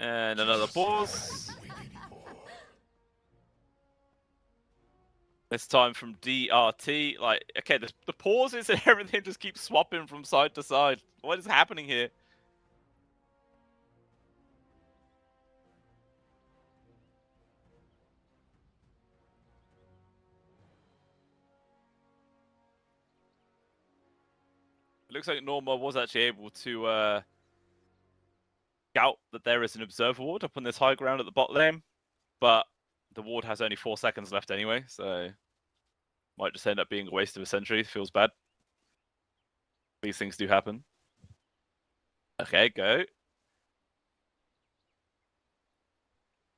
And another pause. This time from DRT. Like, okay, the pauses and everything just keep swapping from side to side. What is happening here? It looks like Norma was actually able to scout that there is an observer ward up on this high ground at the bot lane, but the ward has only 4 seconds left anyway, so might just end up being a waste of a sentry. Feels bad. These things do happen. Okay, go.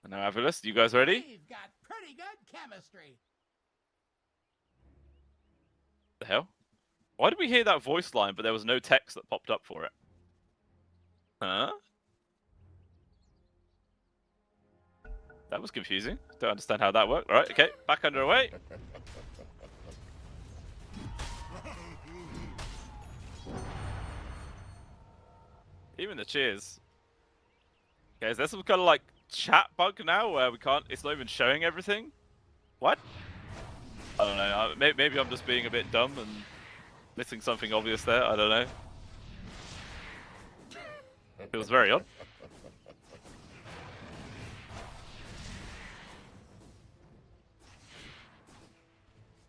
And now AVULUS, you guys ready? We've got pretty good chemistry. The hell? Why did we hear that voice line, but there was no text that popped up for it? Huh? That was confusing. Don't understand how that worked. All right, okay, back underway. Even the cheers. Okay, is there some kind of like chat bug now where we can't? It's not even showing everything. What? I don't know. Maybe I'm just being a bit dumb and missing something obvious there. I don't know. Feels very odd.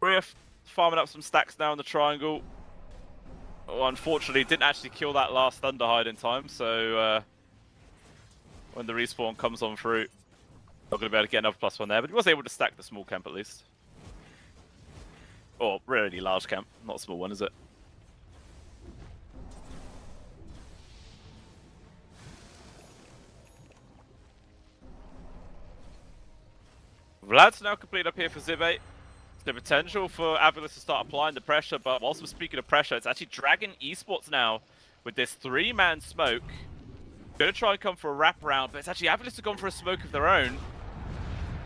We're farming up some stacks now in the triangle. Oh, unfortunately, didn't actually kill that last Thunderhide in time, so when the respawn comes on through, not going to be able to get another +1 there, but he was able to stack the small camp at least. Or really large camp, not a small one, is it? Vlad's now complete up here for Zibe. The potential for AVULUS to start applying the pressure, but whilst we're speaking of pressure, it's actually Dragon Esports now with this 3-man smoke. Gonna try and come for a wraparound, but it's actually AVULUS have gone for a smoke of their own.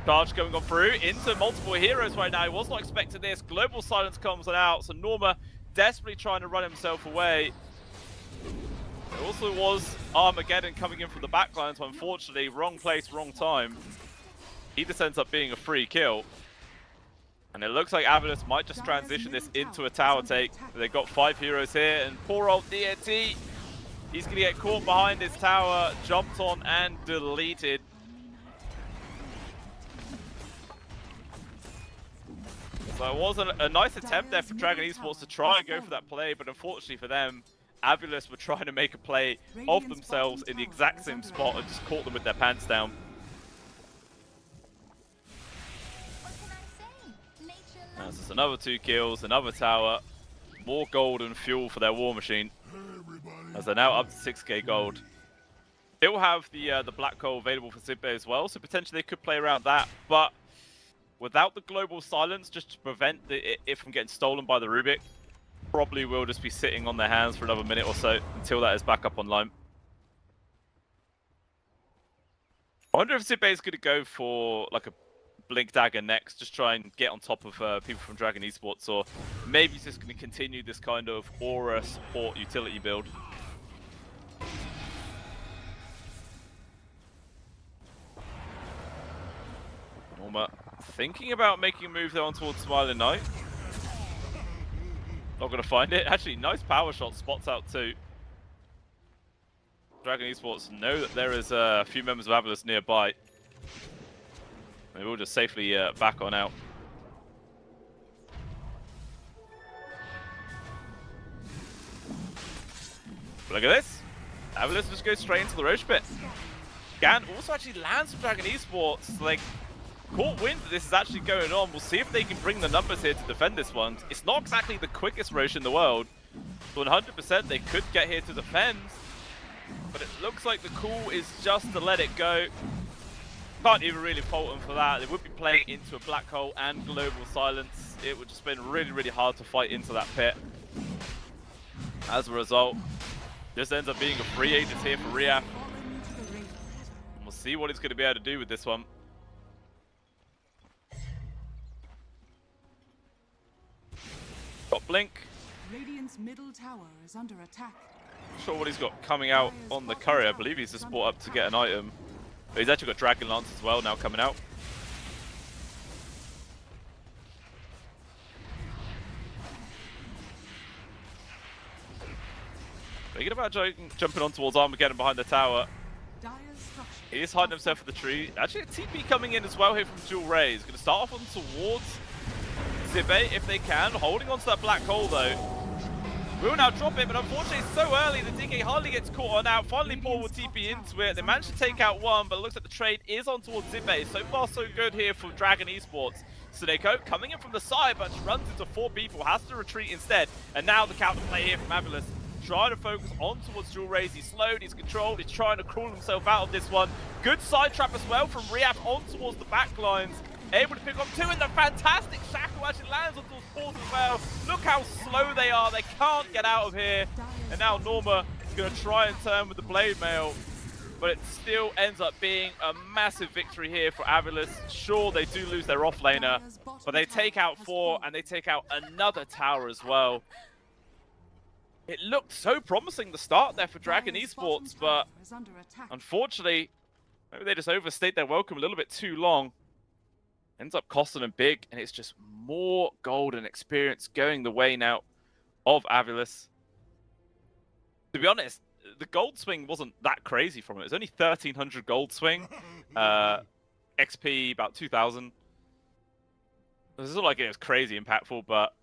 Charge going on through into multiple heroes right now. He was not expecting this. Global Silence comes out, so Norma desperately trying to run himself away. There also was Armageddon coming in from the backline, so unfortunately, wrong place, wrong time. He just ends up being a free kill. And it looks like AVULUS might just transition this into a tower take. They've got 5 heroes here, and poor old DNT, he's going to get caught behind his tower, jumped on and deleted. So it was a nice attempt there for Dragon Esports to try and go for that play, but unfortunately for them, AVULUS were trying to make a play of themselves in the exact same spot and just caught them with their pants down. Now this is another 2 kills, another tower, more gold and fuel for their war machine, as they're now up to 6k gold. Still have the black hole available for Zibe as well, so potentially they could play around that, but without the global silence, just to prevent it from getting stolen by the Rubik, probably will just be sitting on their hands for another minute or so until that is back up online. I wonder if Zibe is going to go for like a Blink Dagger next, just try and get on top of people from Dragon Esports, or maybe he's just going to continue this kind of aura support utility build. Norma thinking about making a move there on towards Smiling Knight. Not going to find it. Actually, nice power shot, spots out too. Dragon Esports know that there is a few members of AVULUS nearby. Maybe we'll just safely back on out. Look at this. AVULUS just goes straight into the Roche pit. Gan also actually lands from Dragon Esports. Like, caught wind that this is actually going on. We'll see if they can bring the numbers here to defend this one. It's not exactly the quickest Roche in the world. So 100% they could get here to defend. But it looks like the call is just to let it go. Can't even really fault them for that. They would be playing into a black hole and global silence. It would just been really, really hard to fight into that pit. As a result, this ends up being a free agent here for Riaf. We'll see what he's going to be able to do with this one. Got Blink. Radiant's middle tower is under attack. Not sure what he's got coming out on the courier. I believe he's just brought up to get an item. But he's actually got Dragon Lance as well now coming out. Thinking about jumping on towards Armageddon behind the tower. He is hiding himself for the tree. Actually, a TP coming in as well here from Dual Ray. He's going to start off on towards Zibe if they can. Holding on to that black hole though. Will now drop it, but unfortunately it's so early the DK hardly gets caught on out. Finally Paul will TP into it. They managed to take out one, but it looks like the trade is on towards Zibe. So far so good here for Dragon Esports. Suneko coming in from the side, but runs into 4 people, has to retreat instead. And now the counter play here from AVULUS. Trying to focus on towards Dual Rays. He's slowed, he's controlled, he's trying to crawl himself out of this one. Good side trap as well from Riaf on towards the back lines. Able to pick up 2, and the fantastic shackle actually lands on towards Paul as well. Look how slow they are, they can't get out of here. And now Norma is going to try and turn with the blade mail, but it still ends up being a massive victory here for AVULUS. Sure, they do lose their offlaner, but they take out 4, and they take out another tower as well. It looked so promising the start there for Dragon Esports, but unfortunately, maybe they just overstayed their welcome a little bit too long. Ends up costing them big, and it's just more gold and experience going the way now of AVULUS. To be honest, the gold swing wasn't that crazy from it. It was only 1,300 gold swing. XP about 2,000. It's not like it was crazy impactful, but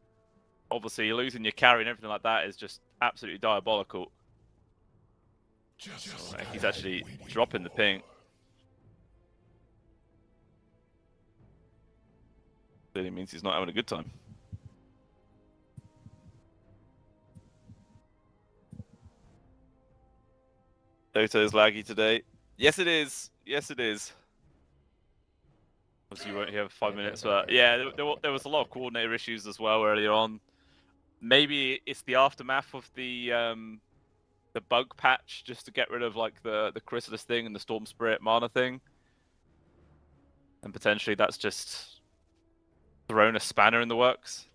obviously losing your carry and everything like that is just absolutely diabolical. He's actually dropping the ping. Clearly means he's not having a good time. Dota is laggy today. Yes, it is. Yes, it is. Obviously, you won't hear 5 minutes, but yeah, there was a lot of coordinator issues as well earlier on. Maybe it's the aftermath of the bug patch, just to get rid of like the Chrysalis thing and the Storm Spirit mana thing, and potentially that's just thrown a spanner in the works.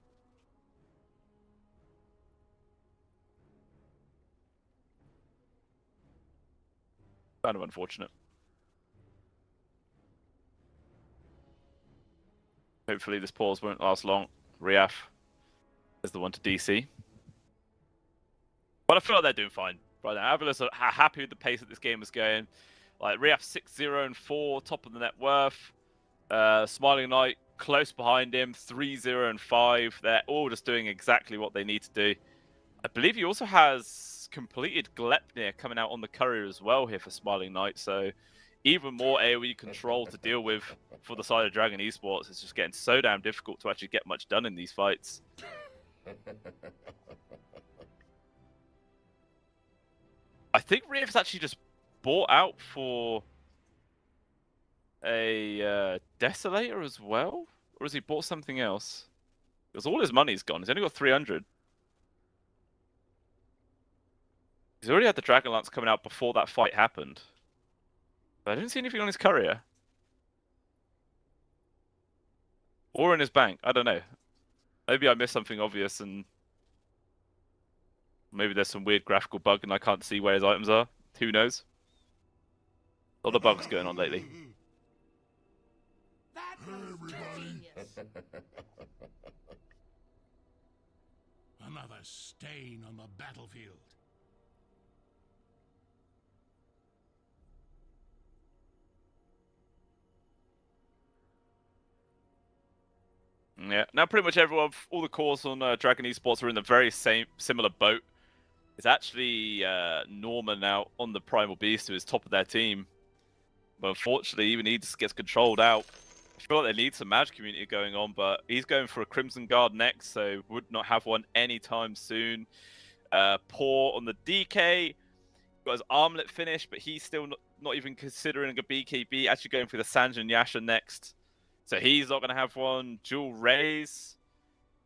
Kind of unfortunate. Hopefully this pause won't last long. Riaf is the one to DC. But I feel like they're doing fine right now. AVULUS are happy with the pace that this game is going. Like Riaf 6-0 and 4, top of the net worth. Smiling Knight close behind him, 3-0 and 5. They're all just doing exactly what they need to do. I believe he also has completed Glepnir coming out on the courier as well here for Smiling Knight. So even more AoE control to deal with for the side of Dragon Esports. It's just getting so damn difficult to actually get much done in these fights. I think Riaf's actually just bought out for a Desolator as well? Or has he bought something else? Because all his money's gone. He's only got 300. He's already had the Dragonlance coming out before that fight happened. But I didn't see anything on his courier. Or in his bank. I don't know. Maybe I missed something obvious and maybe there's some weird graphical bug and I can't see where his items are. Who knows? A lot of bugs going on lately. That was genius. Another stain on the battlefield. Yeah, now pretty much everyone, all the cores on Dragon Esports are in the very similar boat. It's actually Norma now on the Primal Beast, who is top of their team. But unfortunately, even he just gets controlled out. I feel like they need some magic community going on, but he's going for a Crimson Guard next, so would not have one anytime soon. Poor on the DK, got his armlet finished, but he's still not even considering a BKB, actually going for the Sanjin Yasha next. So he's not going to have one. Dual Rays,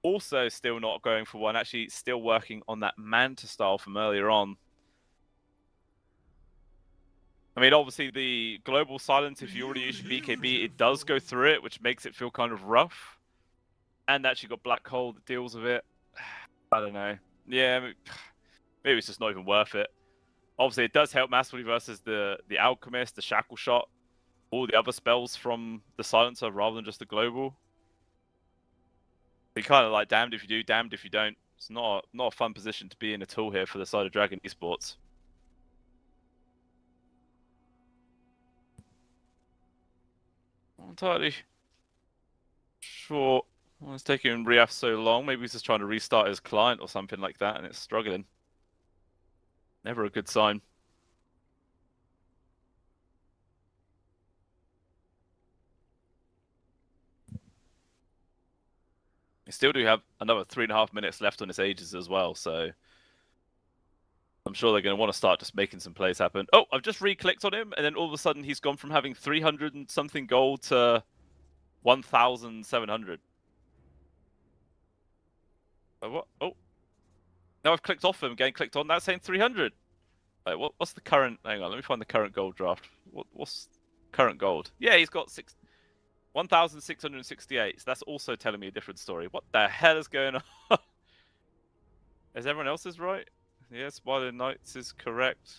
also still not going for one. Actually, still working on that Manta style from earlier on. I mean, obviously, the global silence, if you already use your BKB, it does go through it, which makes it feel kind of rough. And actually got Black Hole that deals with it. I don't know. Yeah, maybe it's just not even worth it. Obviously, it does help massively versus the Alchemist, the Shackle Shot. all the other spells from the silencer rather than just the global. Be kind of like damned if you do, damned if you don't. It's not a fun position to be in at all here for the side of Dragon Esports. Not entirely sure why it's taking Riaf so long. Maybe he's just trying to restart his client or something like that and it's struggling. Never a good sign. We still do have another 3.5 minutes left on his ages as well, so I'm sure they're going to want to start just making some plays happen. Oh, I've just re-clicked on him, and then all of a sudden he's gone from having 300 and something gold to 1,700. What? Oh. Now I've clicked off him, again clicked on, that's saying 300. Wait, what's the current... Hang on, let me find the current gold draft. What's current gold? Yeah, he's got 1,668, so that's also telling me a different story. What the hell is going on? Is everyone else's right? Yeah, Smiling Knights is correct.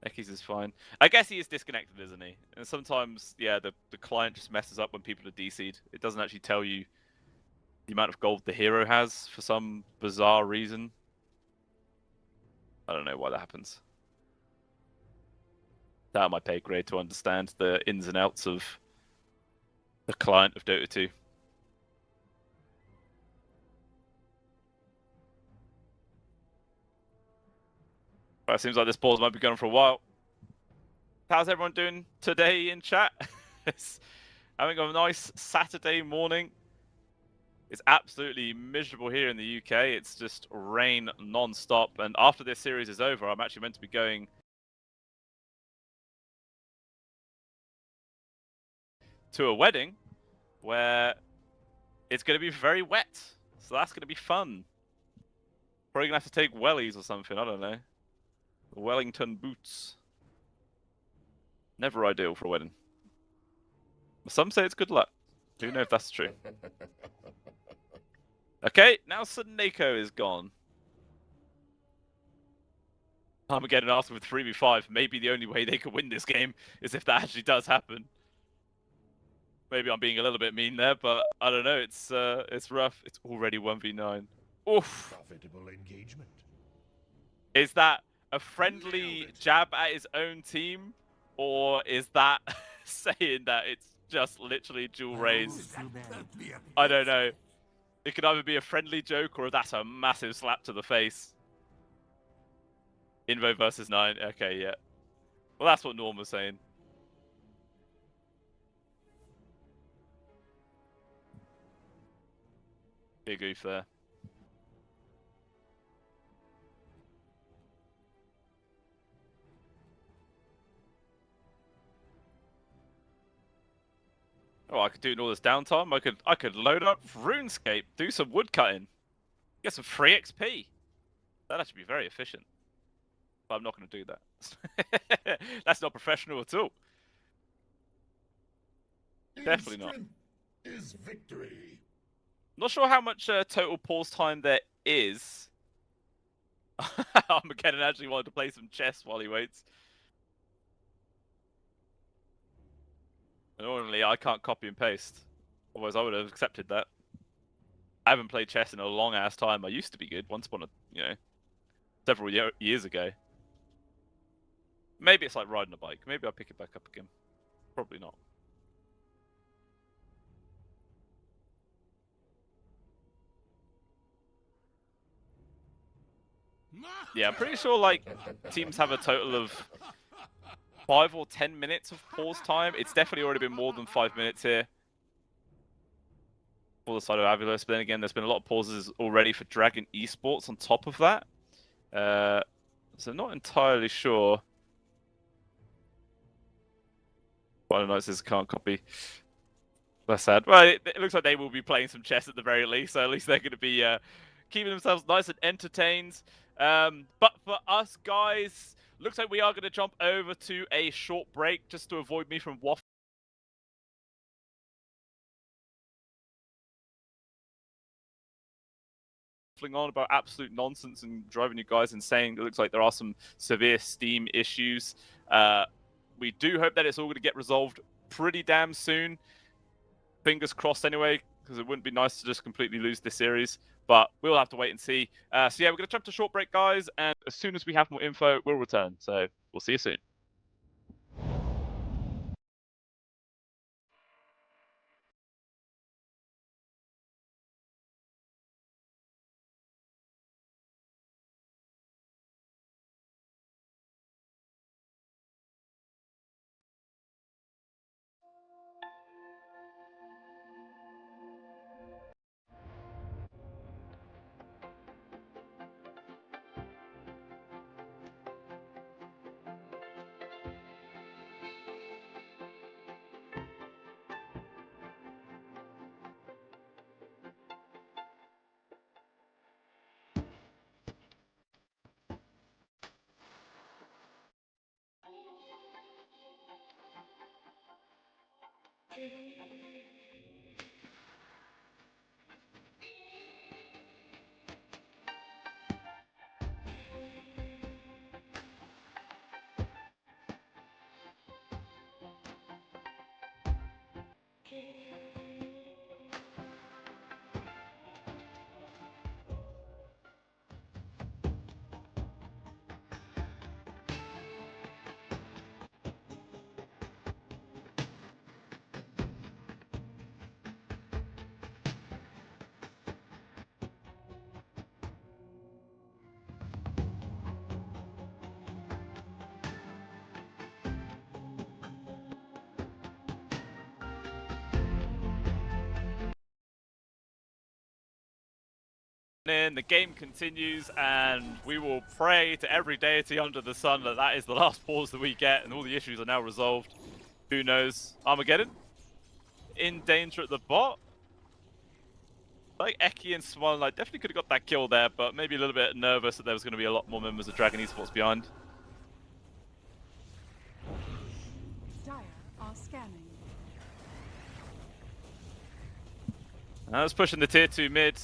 Ekis is fine. I guess he is disconnected, isn't he? And sometimes, yeah, the client just messes up when people are DC'd. It doesn't actually tell you the amount of gold the hero has for some bizarre reason. I don't know why that happens. That my pay grade to understand the ins and outs of the client of Dota 2. But it seems like this pause might be going for a while. How's everyone doing today in chat? Having a nice Saturday morning. It's absolutely miserable here in the UK. It's just rain non-stop. And after this series is over, I'm actually meant to be going to a wedding where it's going to be very wet. So that's going to be fun. Probably going to have to take wellies or something. I don't know. Wellington boots. Never ideal for a wedding. Some say it's good luck. Do know if that's true. Okay, now Suneko is gone. I'm getting asked with 3v5. Maybe the only way they could win this game is if that actually does happen. Maybe I'm being a little bit mean there, but I don't know. It's rough. It's already 1v9. Oof. Profitable engagement. Is that a friendly jab at his own team, or is that saying that it's just literally dual raise? I don't know. It could either be a friendly joke or that's a massive slap to the face. Invo versus 9. Okay, yeah. Well, that's what Norm was saying. Big oof there. Oh, I could do it in all this downtime. I could load up RuneScape, do some wood cutting, get some free XP. That'd actually be very efficient. But I'm not going to do that. That's not professional at all. Definitely not. Is victory. Not sure how much total pause time there is. Armageddon actually wanted to play some chess while he waits. Normally, I can't copy and paste. Otherwise, I would have accepted that. I haven't played chess in a long ass time. I used to be good once upon a, several years ago. Maybe it's like riding a bike. Maybe I'll pick it back up again. Probably not. Yeah, I'm pretty sure like teams have a total of 5 or 10 minutes of pause time. It's definitely already been more than 5 minutes here for the side of AVULUS. But then again, there's been a lot of pauses already for Dragon Esports on top of that. So not entirely sure. Well, I says can't copy. That's sad. Well, it looks like they will be playing some chess at the very least. So at least they're going to be keeping themselves nice and entertained. But for us guys, looks like we are going to jump over to a short break just to avoid me from waffling on about absolute nonsense and driving you guys insane. It looks like there are some severe Steam issues We do hope that it's all going to get resolved pretty damn soon. Fingers crossed anyway, because it wouldn't be nice to just completely lose this series. But we'll have to wait and see. So yeah, we're going to jump to a short break, guys. And as soon as we have more info, we'll return. So we'll see you soon. The game continues, and we will pray to every deity under the sun that that is the last pause that we get, and all the issues are now resolved. Who knows? Armageddon in danger at the bot. Like Eki and Swan, like definitely could have got that kill there, but maybe a little bit nervous that there was going to be a lot more members of Dragon Esports behind. Dire are scanning. And that's pushing the tier 2 mid.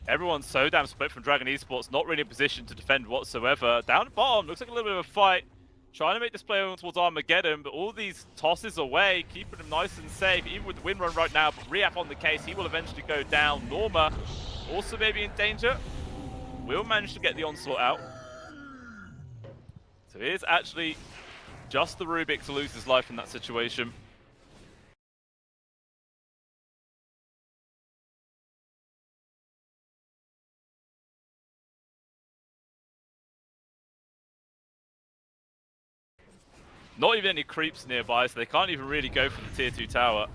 Everyone's so damn split from Dragon Esports, not really in a position to defend whatsoever. Down at bottom, looks like a little bit of a fight. Trying to make this play on towards Armageddon, but all these tosses away, keeping him nice and safe, even with the win run right now. But Riap on the case, he will eventually go down. Norma also maybe in danger. Will manage to get the onslaught out. So it is actually just the Rubik to lose his life in that situation. Not even any creeps nearby, so they can't even really go for the tier 2 tower.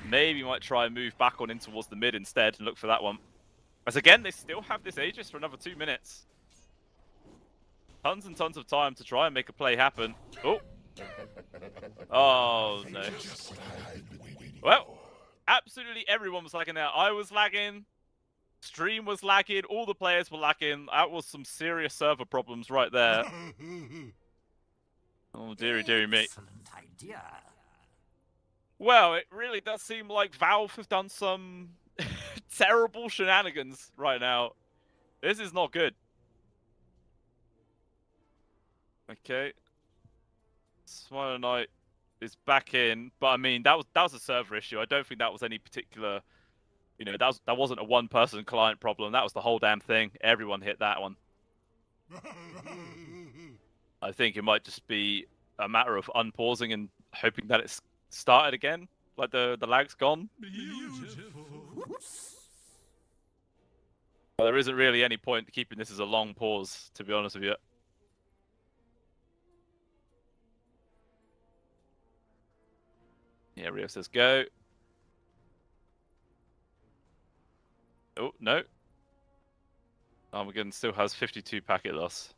Maybe might try and move back on in towards the mid instead and look for that one. As again, they still have this Aegis for another 2 minutes. Tons and tons of time to try and make a play happen. Oh. Oh, no. Well, absolutely everyone was lagging there. I was lagging. Stream was lagging. All the players were lagging. That was some serious server problems right there. Oh, dearie, dearie me. Excellent idea. Well, it really does seem like Valve have done some terrible shenanigans right now. This is not good. Okay. Smiler Knight is back in, but I mean that was a server issue. I don't think that was any particular, you know, that wasn't a one-person client problem. That was the whole damn thing. Everyone hit that one. I think it might just be a matter of unpausing and hoping that it's started again, like the lag's gone. Beautiful. Well, there isn't really any point to keeping this as a long pause, to be honest with you. Yeah, Rio says go. Oh, no. Armageddon still has 52 packet loss.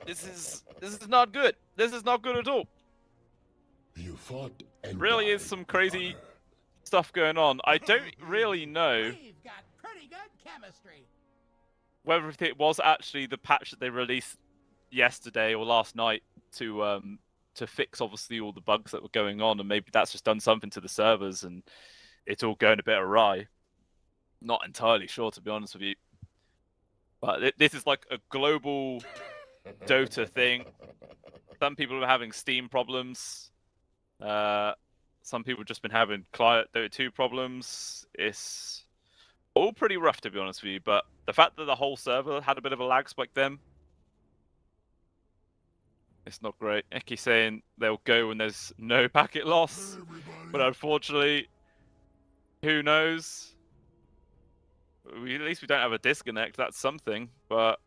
This is not good. This is not good at all. You fought and Really is died some with crazy honor. stuff going on. I don't really know We've got pretty good chemistry. whether it was actually the patch that they released yesterday or last night to fix obviously all the bugs that were going on, and maybe that's just done something to the servers and it's all going a bit awry. Not entirely sure, to be honest with you. But this is like a global Dota thing. Some people are having Steam problems. Some people have just been having client Dota2 problems. It's all pretty rough, to be honest with you. But the fact that the whole server had a bit of a lag spike then, it's not great. Eki saying they'll go when there's no packet loss. But unfortunately, who knows? At least we don't have a disconnect. That's something. But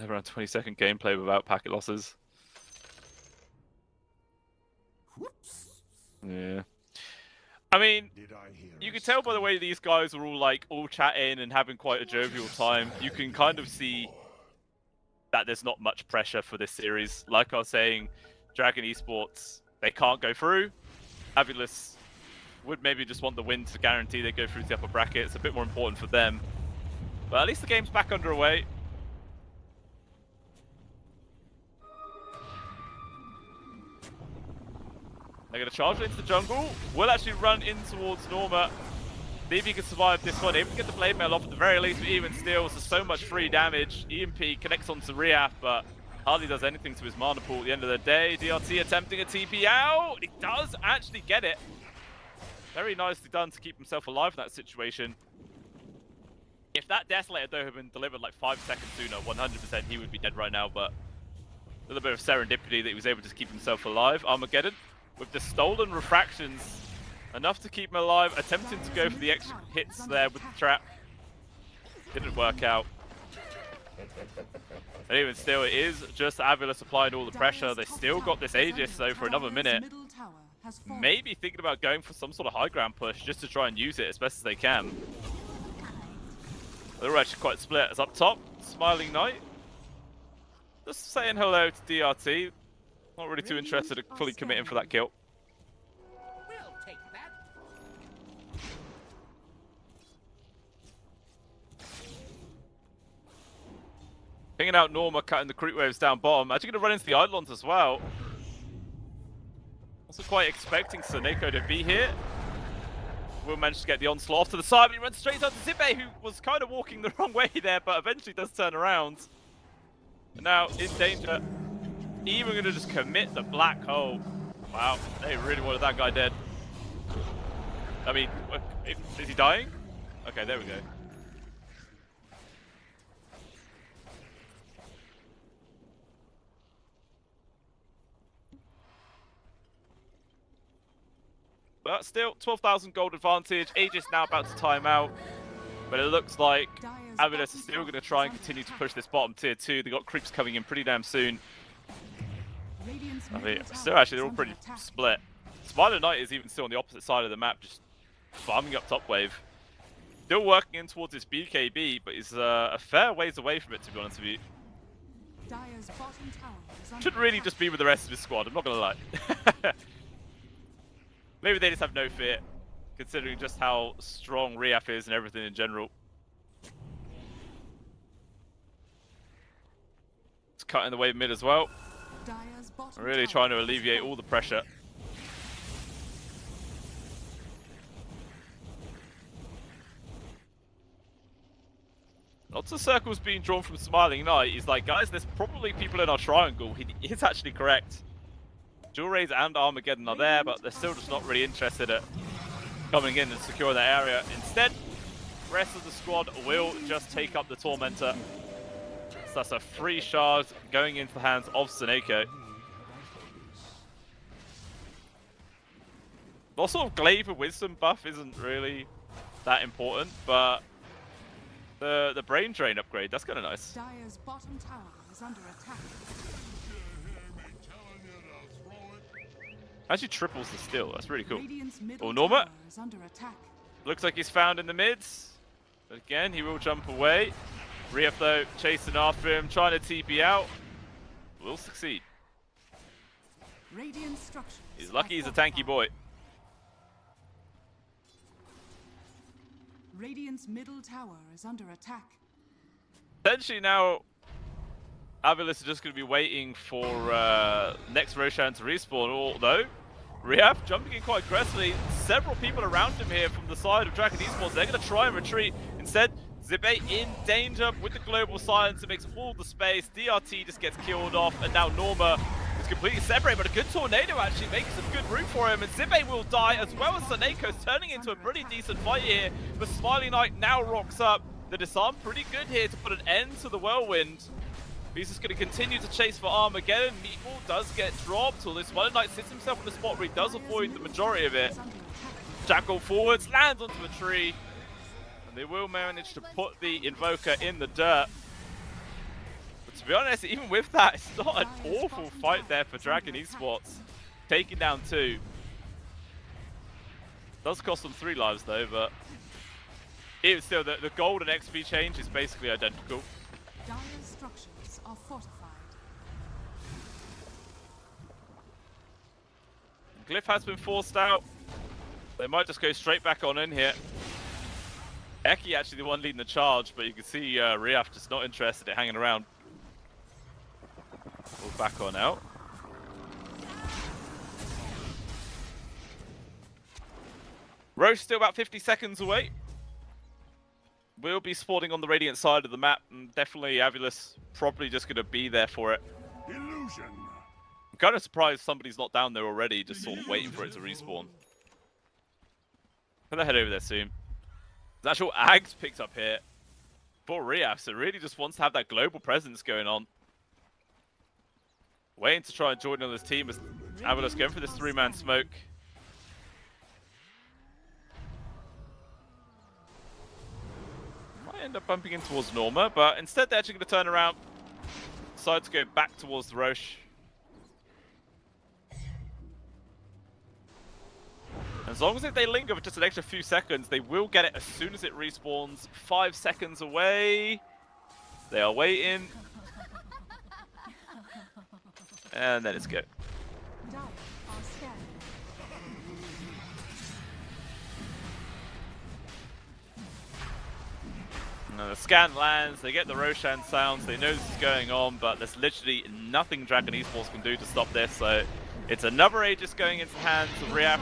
around 20-second gameplay without packet losses. Yeah. I mean, you can tell by the way these guys are all chatting and having quite a jovial time. You can kind of see that there's not much pressure for this series. Like I was saying, Dragon Esports, they can't go through. AVULUS would maybe just want the win to guarantee they go through the upper bracket. It's a bit more important for them. But at least the game's back underway. They're going to charge into the jungle. Will actually run in towards Norma. See if he can survive this one. Able to get the blade mail off at the very least, but even still, so much free damage. EMP connects onto Riaf, but hardly does anything to his mana pool at the end of the day. DRT attempting a TP out. He does actually get it. Very nicely done to keep himself alive in that situation. If that Desolator, though, had been delivered like 5 seconds sooner, 100% he would be dead right now, but a little bit of serendipity that he was able to keep himself alive. Armageddon, with the stolen refractions, enough to keep him alive, attempting to go for the extra hits there with the trap. Didn't work out. And even still, it is just AVULUS applying all the pressure. They still got this Aegis, though, for another minute. Maybe thinking about going for some sort of high ground push just to try and use it as best as they can. They're actually quite split. As up top, Smiling Knight. Just saying hello to DRT. Not really too interested in fully committing for that kill. We'll take that. Pinging out Norma, cutting the creep waves down bottom. Actually going to run into the Eidolons as well. Also quite expecting Soneko to be here. Will manage to get the onslaught off to the side, but he runs straight onto Zibe, who was kind of walking the wrong way there, but eventually does turn around. And now in danger. Even going to just commit the black hole. Wow, they really wanted that guy dead. I mean, is he dying? Okay, there we go. But still, 12,000 gold advantage. Aegis now about to time out. But it looks like AVULUS is still going to try and continue to push this bottom tier 2. They got creeps coming in pretty damn soon. I mean, still actually, they're all pretty split. Smiling Knight is even still on the opposite side of the map, just farming up top wave. Still working in towards his BKB, but he's a fair ways away from it, to be honest with you. Should really just be with the rest of his squad, I'm not going to lie. Maybe they just have no fear, considering just how strong Riaf is and everything in general. It's cutting the wave mid as well. Really trying to alleviate all the pressure. Lots of circles being drawn from Smiling Knight. He's like, guys, there's probably people in our triangle. He is actually correct. Jewel Rays and Armageddon are there, but they're still just not really interested at coming in and securing that area. Instead, the rest of the squad will just take up the Tormentor. So that's a free shard going into the hands of Soneko. Also, Glaive and Wisdom buff isn't really that important, but the Brain Drain upgrade, that's kind of nice. Dire's bottom tower is under attack. Actually triples the steal, that's really cool. Oh, Norma. Is under attack. Looks like he's found in the mids. But again, he will jump away. Riaf, though, chasing after him, trying to TP out. Will succeed. Radiant structures. He's lucky he's a tanky boy. Radiant's middle tower is under attack. Essentially now, AVULUS is just going to be waiting for next Roshan to respawn, although Riaf jumping in quite aggressively. Several people around him here from the side of Dragon Esports. They're going to try and retreat. Instead, Zibe in danger with the global silence. It makes all the space. DRT just gets killed off, and now Norma is completely separated. But a good tornado actually makes some good room for him, and Zibe will die as well as Saneko's turning into a pretty decent fight here. But Smiley Knight now rocks up. The disarm pretty good here to put an end to the whirlwind. He's just going to continue to chase for Armageddon. Meatball does get dropped, although Smiley Knight sits himself in a spot where he does avoid the majority of it. Jackal forwards, lands onto a tree. And they will manage to put the Invoker in the dirt. But to be honest, even with that, it's not an awful fight there for Dragon Esports. Taking down 2. Does cost them 3 lives though, but even still, the gold and XP change is basically identical. Dire structures are fortified. Glyph has been forced out. They might just go straight back on in here. Eki actually the one leading the charge, but you can see Riaf just not interested in hanging around. We'll back on out. Roche still about 50 seconds away. We'll be spawning on the Radiant side of the map, and definitely Avulus probably just going to be there for it. Illusion. I'm kind of surprised somebody's not down there already, just sort of waiting for it to respawn. I'm gonna head over there soon. The actual Ags picked up here for Riaf, so really just wants to have that global presence going on. Waiting to try and join on this team as Avulus going for this 3-man smoke. Might end up bumping in towards Norma, but instead they're actually going to turn around. Decide to go back towards the Roche. As long as they linger for just an extra few seconds, they will get it as soon as it respawns. 5 seconds away. They are waiting. And then it's go. Dire are scared. The scan lands, they get the Roshan sounds, they know this is going on, but there's literally nothing Dragon Esports can do to stop this, so it's another Aegis going into the hands of Riaf.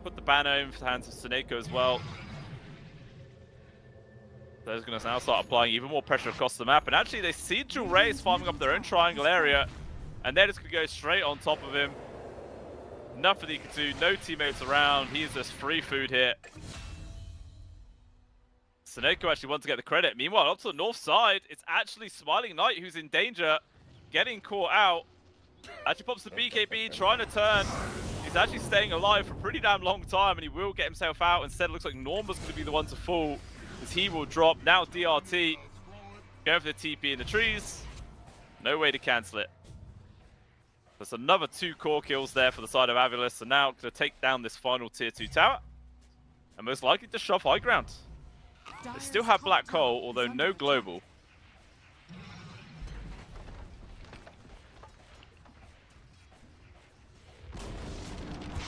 Put the Bano into the hands of Seneko as well. They're going to now start applying even more pressure across the map, and actually they see Jewel Rays farming up their own triangle area, and they're just going to go straight on top of him. Nothing he can do, no teammates around, he's just free food here. Seneko actually wants to get the credit. Meanwhile, up to the north side, it's actually Smiling Knight who's in danger, getting caught out. Actually pops the BKB, trying to turn. He's actually staying alive for a pretty damn long time, and he will get himself out. Instead, it looks like Norma's going to be the one to fall, as he will drop. Now DRT going for the TP in the trees. No way to cancel it. There's another 2 core kills there for the side of Avulus, so now going to take down this final tier 2 tower, and most likely to shove high ground. They still have Black Coal, although no global.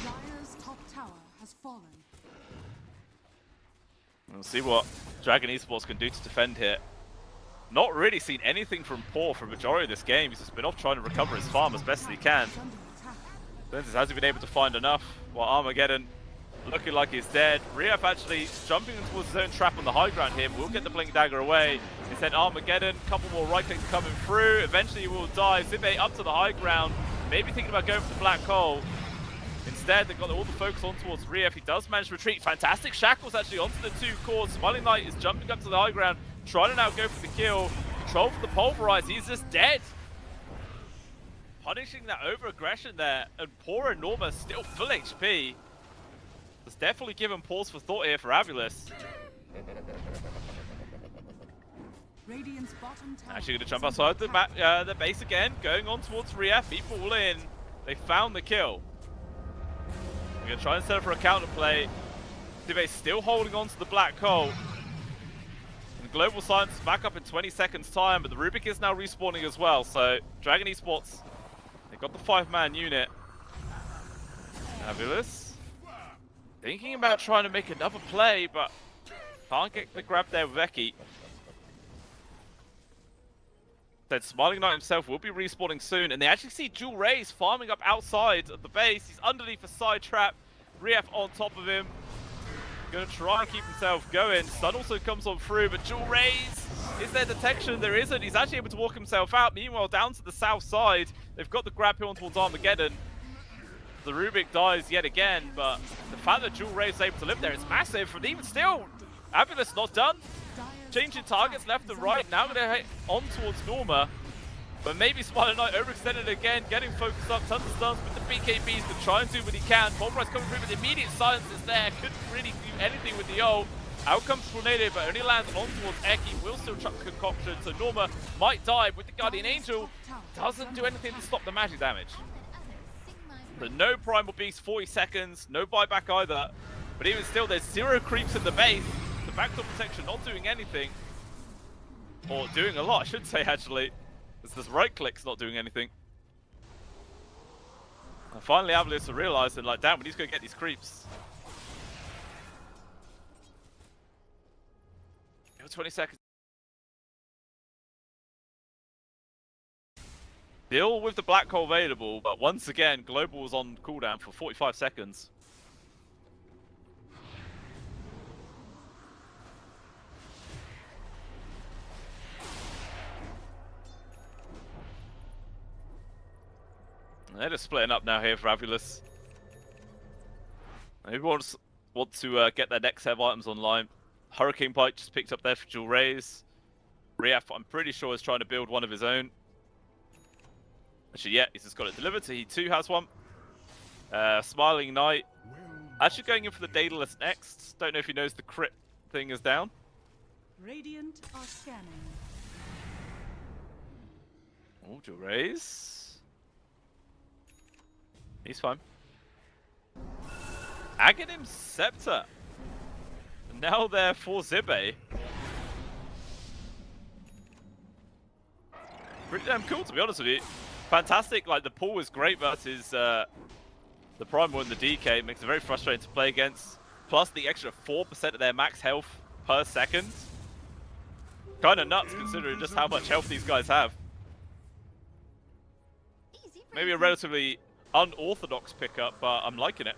Dire's top tower has fallen. We'll see what Dragon Esports can do to defend here. Not really seen anything from Paul for the majority of this game. He's just been off trying to recover his farm as best as he can. Senses hasn't been able to find enough, while Armageddon looking like he's dead. Riaf actually jumping towards his own trap on the high ground here, but we'll get the Blink Dagger away. Instead, Armageddon, a couple more right clicks coming through. Eventually he will die. Zibe up to the high ground, maybe thinking about going for the Black Coal. Instead, they've got all the focus on towards Riaf. He does manage to retreat. Fantastic shackles actually onto the 2 cores. Smiling Knight is jumping up to the high ground, trying to now go for the kill. Control for the pulverize. He's just dead. Punishing that over-aggression there, and poor Norma still full HP. Let's definitely give him pause for thought here for Avulus. Radiant's bottom tower Actually going to jump outside the base again, going on towards Riaf. People all in. They found the kill. We're going to try and set up for a counterplay. Zibe still holding on to the Black Coal. And Global Silence is back up in 20 seconds time, but the Rubik is now respawning as well. So Dragon Esports, they've got the 5-man unit. Avulus thinking about trying to make another play, but can't get the grab there with Eki. Then Smiling Knight himself will be respawning soon, and they actually see Jewel Rays farming up outside of the base. He's underneath a side trap. Riaf on top of him. Gonna try and keep himself going. Stun also comes on through, but dual raise. Is there detection? There isn't. He's actually able to walk himself out. Meanwhile, down to the south side, they've got the grab hill on towards Armageddon. The Rubik dies yet again, but the fact that dual raise is able to live there is massive. And even still, AVULUS not done. Changing targets left and right. Now going to hit on towards Norma. But maybe Smiling Knight overextended again, getting focused up, tons of stuns, but the BKB's can try and do what he can. Bombrice coming through, but the immediate silence is there. Couldn't really do anything with the ult. Out comes Tornado, but only lands on towards Eki. Will still chuck Concoction, so Norma might die with the Guardian Angel. Doesn't do anything to stop the magic damage. But no Primal Beast, 40 seconds, no buyback either. But even still, there's 0 creeps in the base. The backdoor protection not doing anything. Or doing a lot, I should say, actually. This right click's not doing anything. And finally, AVULUS are realizing, like, damn, we need to go get these creeps. 20 seconds. Still with the black hole available, but once again, Global was on cooldown for 45 seconds. They're just splitting up now here for AVULUS. Everyone want to get their next set of items online. Hurricane Pike just picked up there for dual raise. Riaf, I'm pretty sure, is trying to build one of his own. Actually, yeah, he's just got it delivered, so he too has one. Smiling Knight. Actually going in for the Daedalus next. Don't know if he knows the crit thing is down. Radiant are scanning. Oh, dual raise. He's fine. Aghanim Scepter. Now they're for Zibe. Pretty damn cool, to be honest with you. Fantastic, like the pool is great versus the Primal and the DK. Makes it very frustrating to play against. Plus the extra 4% of their max health per second. Kind of nuts considering just how much health these guys have. Maybe a relatively unorthodox pickup, but I'm liking it.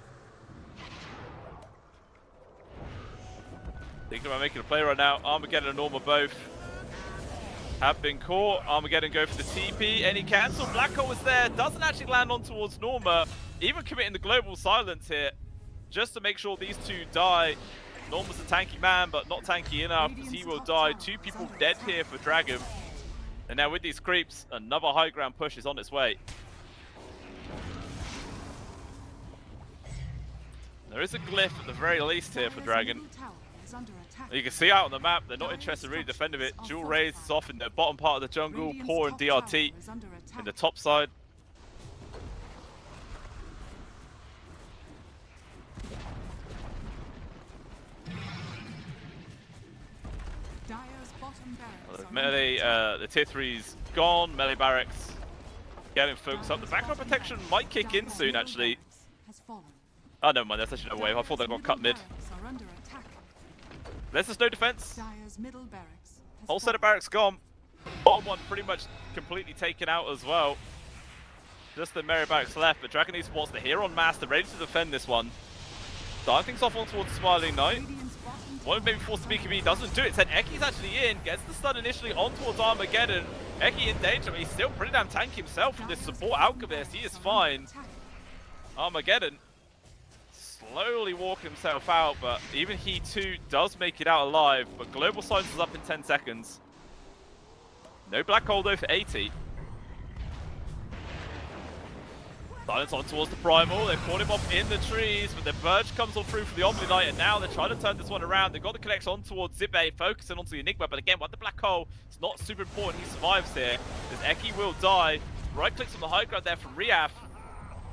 Thinking about making a play right now. Armageddon and Norma both have been caught. Armageddon go for the TP, and he cancelled. Black Hole is there, doesn't actually land on towards Norma. Even committing the global silence here, just to make sure these two die. Norma's a tanky man, but not tanky enough, because he will die. 2 people dead here for Dragon. And now with these creeps, another high ground push is on its way. There is a glyph at the very least here for Dragon. You can see out on the map, they're not interested in really defending it. Dual raise is off in the bottom part of the jungle. Poor and DRT in the top side. Melee, the tier 3's gone. Melee barracks getting focused up. The background protection might kick in soon, actually. Oh, never mind, that's actually no wave. I thought they got cut mid. There's just no defense. Whole set of barracks gone. Bottom one pretty much completely taken out as well. Just the Melee barracks left, but Dragon ESPORTS, they're here on mass. They're ready to defend this one. Starting things off on towards Smiling Knight. One maybe forced to BKB, doesn't do it. Said Eki's actually in, gets the stun initially on towards Armageddon. Eki in danger, but he's still pretty damn tanky himself from this support Alchemist. He is fine. Armageddon slowly walking himself out, but even he too does make it out alive. But Global Silence is up in 10 seconds. No Black Hole though for 80. Silence on towards the Primal. They've caught him off in the trees, but the Verge comes on through for the Omni Knight, and now they're trying to turn this one around. They've got the connection on towards Zibe, focusing onto the Enigma, but again, what the Black Hole, it's not super important. He survives here, as Eki will die. Right clicks on the high ground there from Riaf.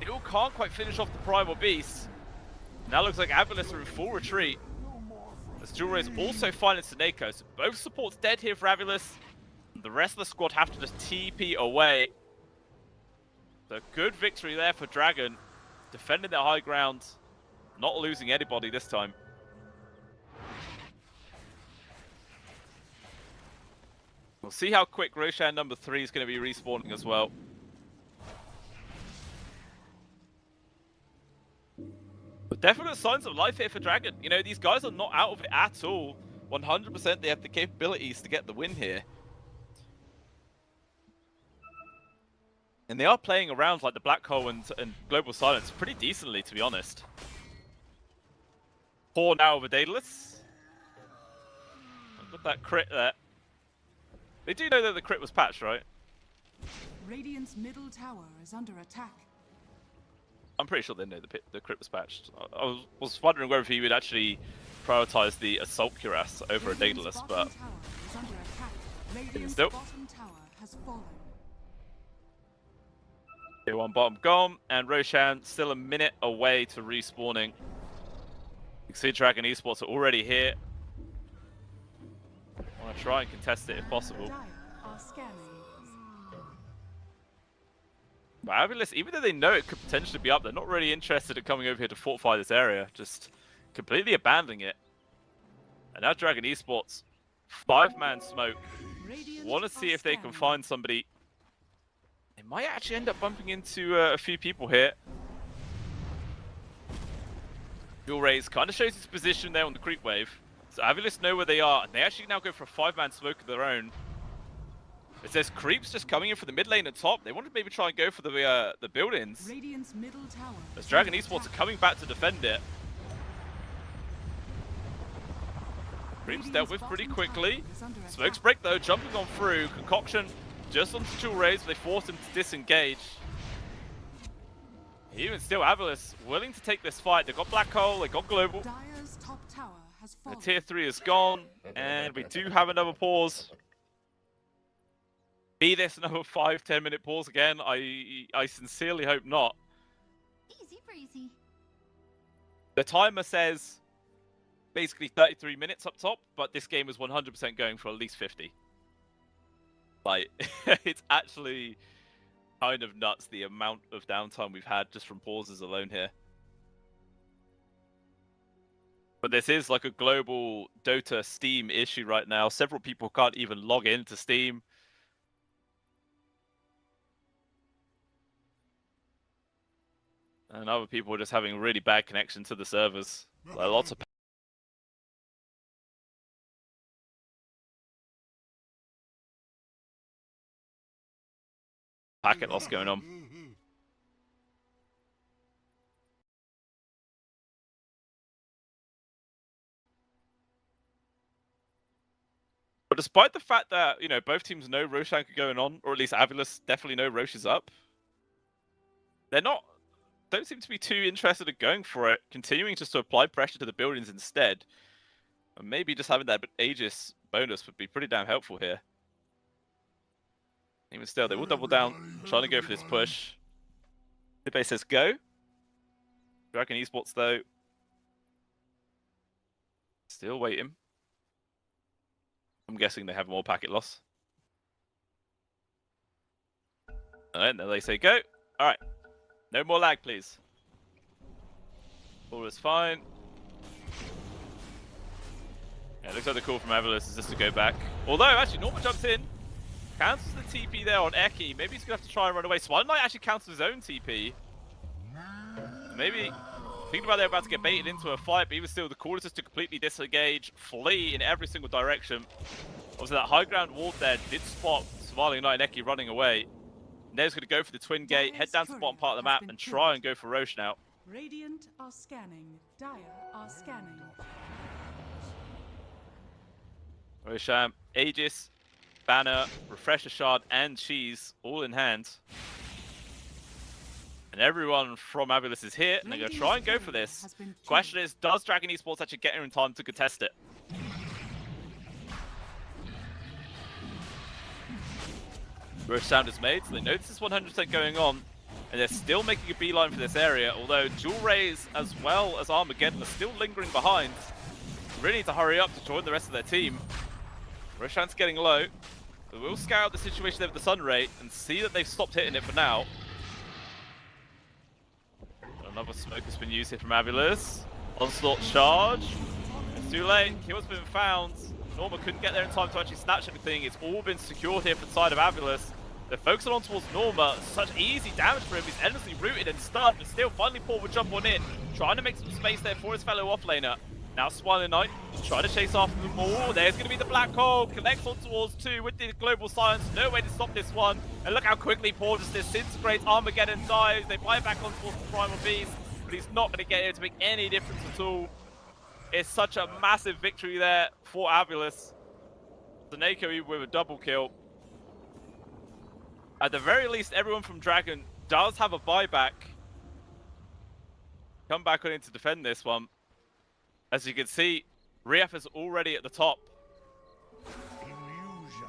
Still can't quite finish off the Primal Beast. Now looks like AVULUS are in full retreat. As Dual Raise also finding Seneko, so both supports dead here for AVULUS. The rest of the squad have to just TP away. So good victory there for Dragon, defending their high ground, not losing anybody this time. We'll see how quick Roshan number 3 is going to be respawning as well. But Definite signs of life here for Dragon. You know, these guys are not out of it at all. 100% they have the capabilities to get the win here. And they are playing around like the Black Hole and Global Silence pretty decently, to be honest. Poor now with Daedalus. Got that crit there. They do know that the crit was patched, right? Radiant's middle tower is under attack. I'm pretty sure they know the crit was patched. I was wondering whether he would actually prioritize the Assault Cuirass over a Daedalus, but still. Bottom tower has fallen. Tier 1 bottom gone, and Roshan still a minute away to respawning. You can see Dragon Esports are already here. I want to try and contest it if possible. Dire are scanning. But AVULUS, even though they know it could potentially be up, they're not really interested in coming over here to fortify this area, just completely abandoning it. And now Dragon Esports, 5-man smoke. Want to see if they can find somebody. They might actually end up bumping into a few people here. Dual Rays kind of shows his position there on the creep wave. So AVULUS know where they are, and they actually now go for a 5-man smoke of their own. It says creeps just coming in for the mid lane and top. They want to maybe try and go for the buildings. Radiant's middle tower. As Dragon Esports are coming back to defend it. Creeps dealt with pretty quickly. Smokes break though, jumping on through. Concoction just onto Dual Rays, but they force him to disengage. Even still, AVULUS willing to take this fight. They've got Black Hole, they've got Global. Dire's top tower has The fallen. tier 3 is gone, and we do have another pause. Be this another 5-10 minute pause again? I sincerely hope not. Easy breezy. The timer says basically 33 minutes up top, but this game is 100% going for at least 50. Like, it's actually kind of nuts the amount of downtime we've had just from pauses alone here. But this is like a global Dota Steam issue right now. Several people can't even log into Steam. And other people are just having really bad connection to the servers. Like lots of packet loss going on. But despite the fact that, you know, both teams know Roshan could going on, or at least AVULUS definitely know Roche is up, don't seem to be too interested in going for it, continuing just to apply pressure to the buildings instead. And maybe just having that Aegis bonus would be pretty damn helpful here. Even still, they will double down, trying to go for this push. Zibe says go. Dragon Esports, though, still waiting. I'm guessing they have more packet loss. Alright, now they say go. Alright. No more lag, please. All is fine. Yeah, it looks like the call from AVULUS is just to go back. Although, actually, Norma jumps in. Cancels the TP there on Eki. Maybe he's going to have to try and run away. Swan might actually cancel his own TP. Maybe thinking about they're about to get baited into a fight, but even still, the call is just to completely disengage, flee in every single direction. Obviously, that high ground wall there did spot Smiling Knight and Eki running away. Ned's going to go for the twin gate, head down to the bottom part of the map, and try and go for Roche now. Radiant are scanning. Dire are scanning. Roshan, Aegis, Banner, Refresher Shard, and Cheese all in hand. And everyone from AVULUS is here, and they're going to try and go for this. Question is, does Dragon Esports actually get here in time to contest it? Roche sound is made, so they know this is 100% going on, and they're still making a beeline for this area, although Dual Rays as well as Armageddon are still lingering behind. Really need to hurry up to join the rest of their team. Roshan's getting low, but we'll scout out the situation there with the Sun Ray and see that they've stopped hitting it for now. Another smoke has been used here from AVULUS. Onslaught charge. It's too late. Kill's been found. Norma couldn't get there in time to actually snatch everything. It's all been secured here from the side of AVULUS. They're focusing on towards Norma. Such easy damage for him. He's endlessly rooted and stunned, but still finally Paul will jump on in. Trying to make some space there for his fellow offlaner. Now Smiling Knight trying to chase after them all. There's going to be the black hole. Connects on towards 2 with the global silence. No way to stop this one. And look how quickly Paul just disintegrates. Armageddon dies. They buy back on towards the Primal Beast, but he's not going to get it to make any difference at all. It's such a massive victory there for AVULUS. Seneko with a double kill. At the very least, everyone from Dragon does have a buyback. Come back on in to defend this one. As you can see, Riaf is already at the top. Illusion.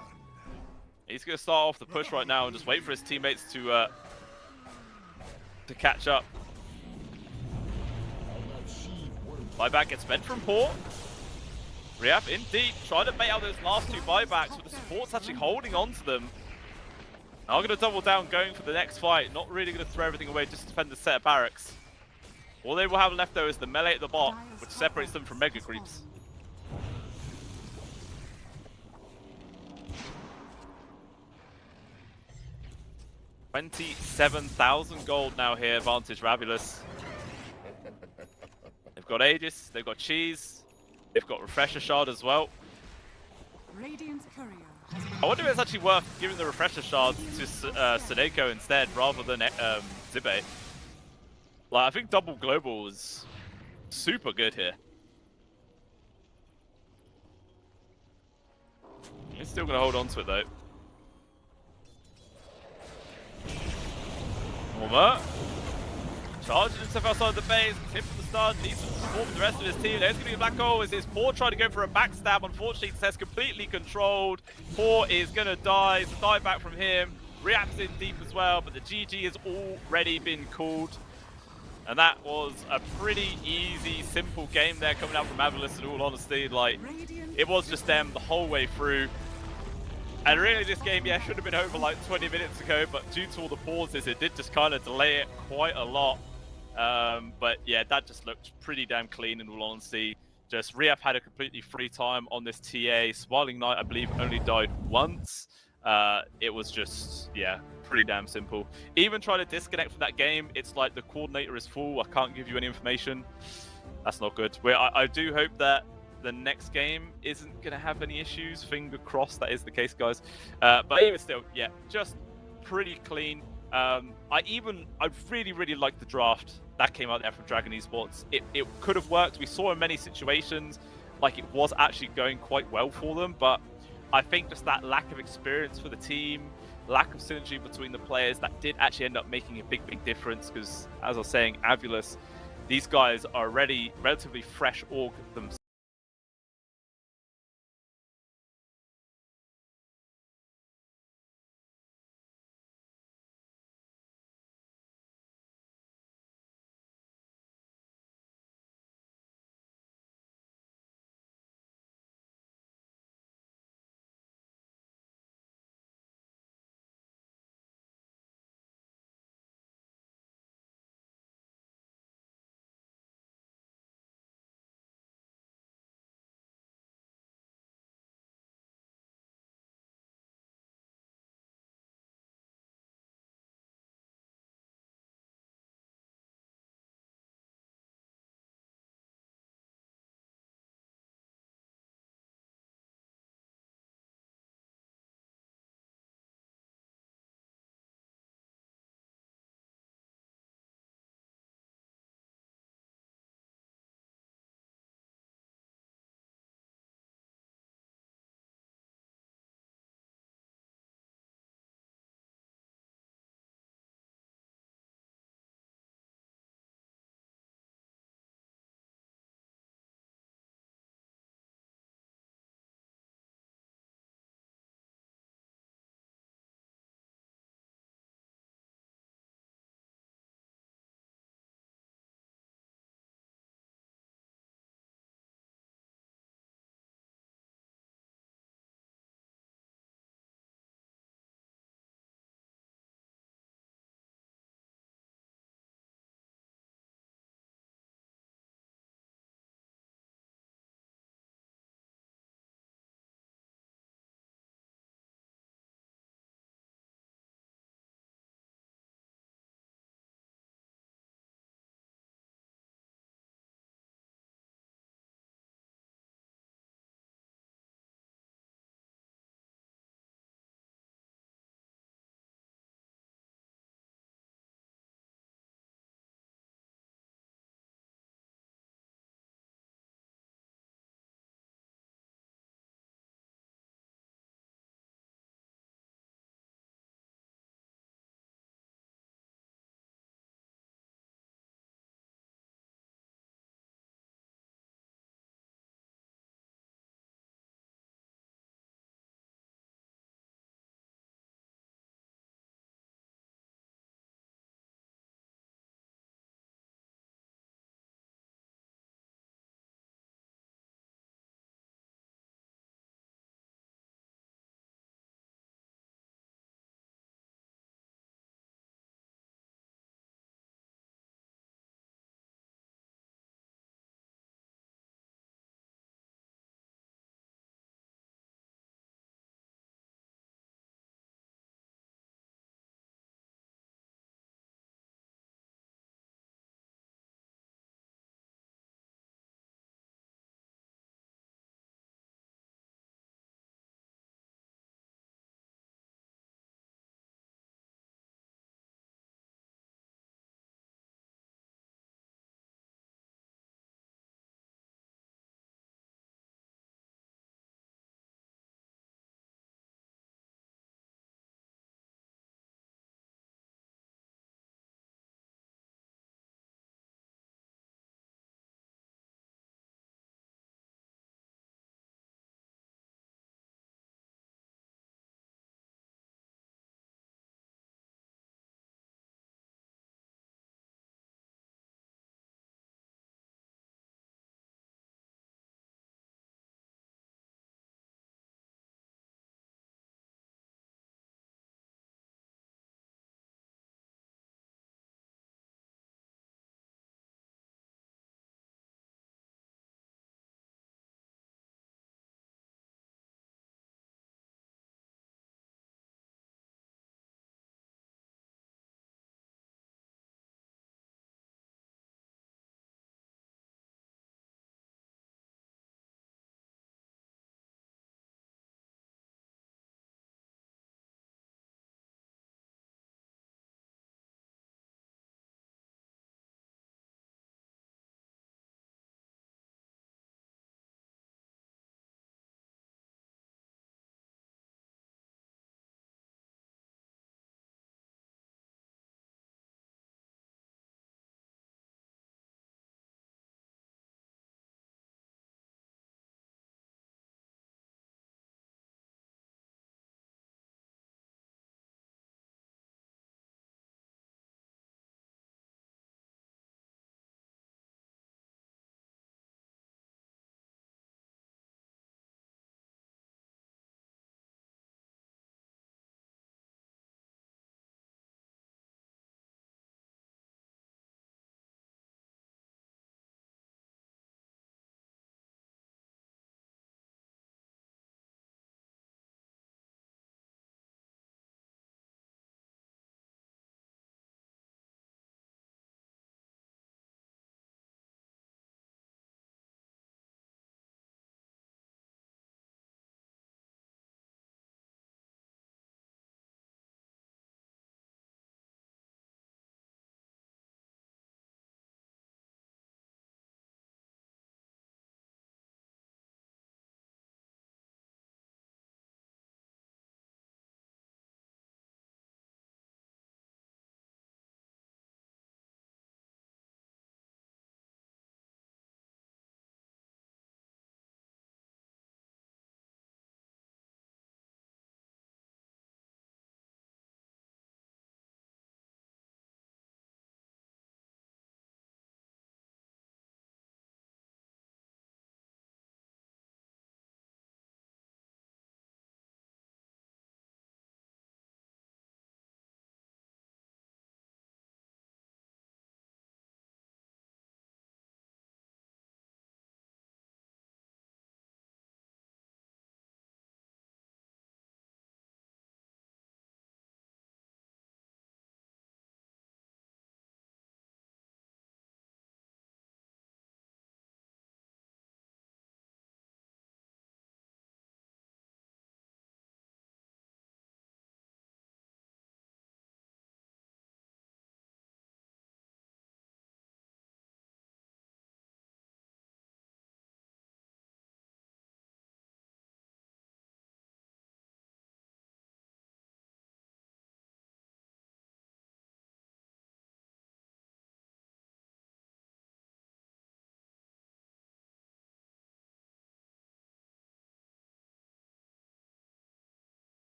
He's going to start off the push right now and just wait for his teammates to catch up. Buyback gets spent from Port. Riaf in deep, trying to bait out those last 2 buybacks, but the support's actually holding on to them. Now I'm going to double down, going for the next fight. Not really going to throw everything away, just defend the set of barracks. All they will have left though is the melee at the bot, which separates them from mega creeps. $27,000 gold now here, advantage for AVULUS. They've got Aegis, they've got Cheese, they've got Refresher Shard as well. Radiant's courier has been I wonder if it's actually worth giving the Refresher Shard to Seneko instead, rather than Zibe. Like, I think double global is super good here. He's still going to hold on to it though. Norma charging himself outside the base, hit from the start, needs some support from the rest of his team. There's going to be a black hole as his Poor trying to go for a backstab. Unfortunately, Tess completely controlled. Poor is going to die. It's a die back from him. Reacts in deep as well, but the GG has already been called. And that was a pretty easy, simple game there coming out from AVULUS, in all honesty. Like, it was just them the whole way through. And really this game, yeah, should have been over like 20 minutes ago, but due to all the pauses, it did just kind of delay it quite a lot. But yeah, that just looked pretty damn clean, in all honesty. Just Riaf had a completely free time on this TA. Smiling Knight, I believe, only died once. It was just, yeah, pretty damn simple. Even trying to disconnect from that game, it's like the coordinator is full. I can't give you any information. That's not good. I do hope that the next game isn't going to have any issues. Finger crossed that is the case, guys. But even still, yeah, just pretty clean. I really liked the draft that came out there from Dragon Esports. It could have worked. We saw in many situations like it was actually going quite well for them, but I think just that lack of experience for the team, lack of synergy between the players, that did actually end up making a big difference. Because as I was saying, AVULUS, these guys are already relatively fresh org themselves.